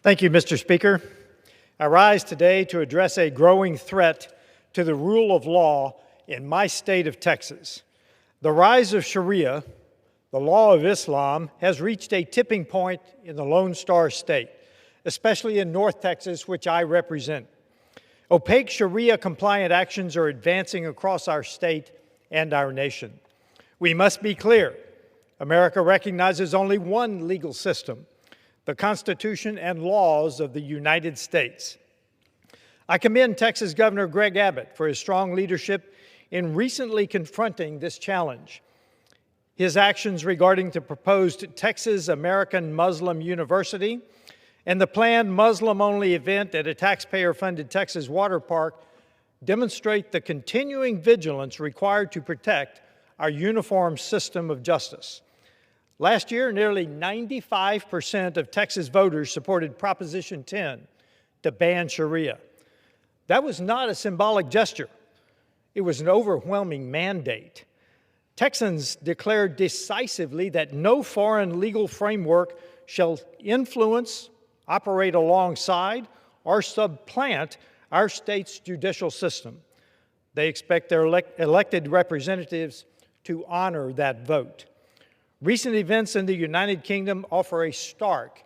Thank you, Mr. Speaker. I rise today to address a growing threat to the rule of law in my state of Texas. The rise of Sharia, the law of Islam, has reached a tipping point in the Lone Star State, especially in North Texas, which I represent. Opaque Sharia-compliant actions are advancing across our state and our nation. We must be clear. America recognizes only one legal system, the Constitution and laws of the United States. I commend Texas Governor Greg Abbott for his strong leadership in recently confronting this challenge. His actions regarding the proposed Texas American Muslim University and the planned Muslim-only event at a taxpayer-funded Texas water park demonstrate the continuing vigilance required to protect our uniform system of justice. Last year, nearly 95% of Texas voters supported Proposition 10 to ban Sharia. That was not a symbolic gesture. It was an overwhelming mandate. Texans declared decisively that no foreign legal framework shall influence, operate alongside, or supplant our state's judicial system. They expect their elected representatives to honor that vote. Recent events in the United Kingdom offer a stark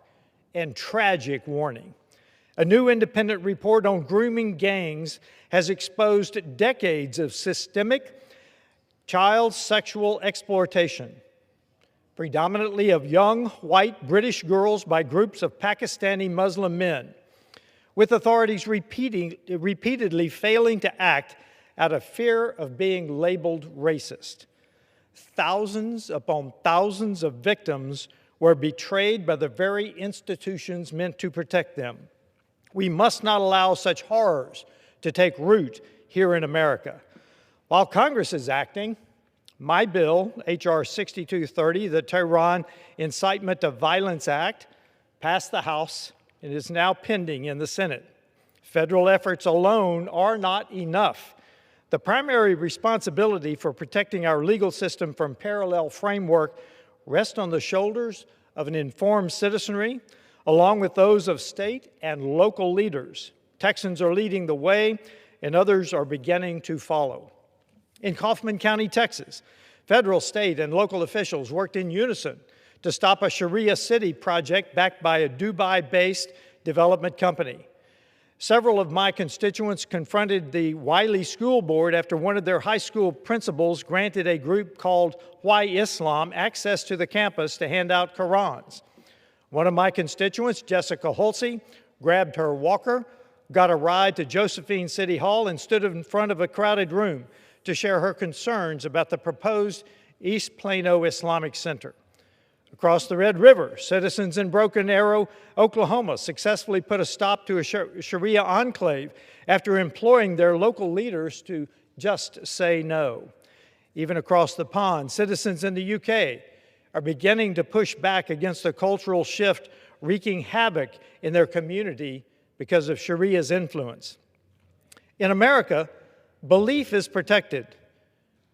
and tragic warning. A new independent report on grooming gangs has exposed decades of systemic child sexual exploitation, predominantly of young, white British girls by groups of Pakistani Muslim men, with authorities repeatedly failing to act out of fear of being labeled racist. Thousands upon thousands of victims were betrayed by the very institutions meant to protect them. We must not allow such horrors to take root here in America. While Congress is acting, my bill, H.R. 6230, the Tehran Incitement to Violence Act, passed the House and is now pending in the Senate. Federal efforts alone are not enough. The primary responsibility for protecting our legal system from parallel framework rests on the shoulders of an informed citizenry, along with those of state and local leaders. Texans are leading the way, and others are beginning to follow. In Kaufman County, Texas, federal, state, and local officials worked in unison to stop a Sharia city project backed by a Dubai-based development company. Several of my constituents confronted the Wiley School Board after one of their high school principals granted a group called Why Islam access to the campus to hand out Qurans. One of my constituents, Jessica Hulsey, grabbed her walker, got a ride to Josephine City Hall, and stood in front of a crowded room to share her concerns about the proposed East Plano Islamic Center. Across the Red River, citizens in Broken Arrow, Oklahoma, successfully put a stop to a Sharia enclave after imploring their local leaders to just say no. Even across the pond, citizens in the UK are beginning to push back against the cultural shift wreaking havoc in their community because of Sharia's influence. In America, belief is protected.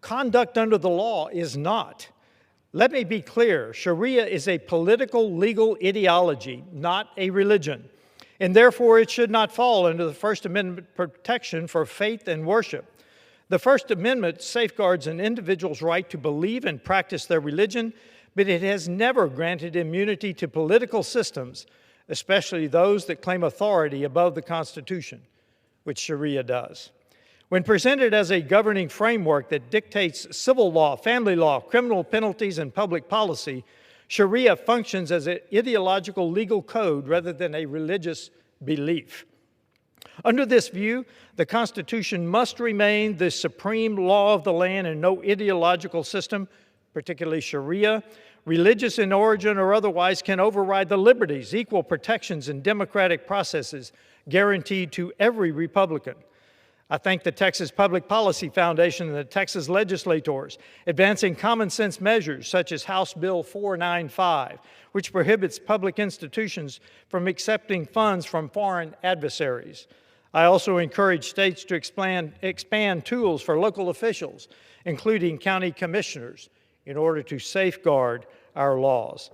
Conduct under the law is not. Let me be clear, Sharia is a political legal ideology, not a religion, and therefore it should not fall under the First Amendment protection for faith and worship. The First Amendment safeguards an individual's right to believe and practice their religion, but it has never granted immunity to political systems, especially those that claim authority above the Constitution, which Sharia does. When presented as a governing framework that dictates civil law, family law, criminal penalties, and public policy, Sharia functions as an ideological legal code rather than a religious belief. Under this view, the Constitution must remain the supreme law of the land and no ideological system, particularly Sharia, religious in origin or otherwise, can override the liberties, equal protections, and democratic processes guaranteed to every Republican. I thank the Texas Public Policy Foundation and the Texas legislators advancing common sense measures such as House Bill 495, which prohibits public institutions from accepting funds from foreign adversaries. I also encourage states to expand tools for local officials, including county commissioners, in order to safeguard our laws.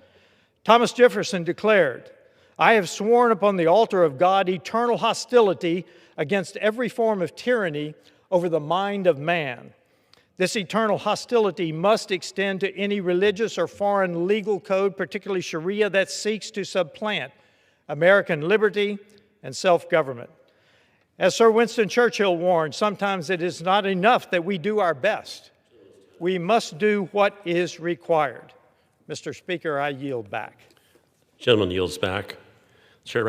Thomas Jefferson declared, I have sworn upon the altar of God eternal hostility against every form of tyranny over the mind of man. This eternal hostility must extend to any religious or foreign legal code, particularly Sharia, that seeks to supplant American liberty and self-government. As Sir Winston Churchill warned, sometimes it is not enough that we do our best. We must do what is required. Mr. Speaker, I yield back. Gentleman yields back. Chair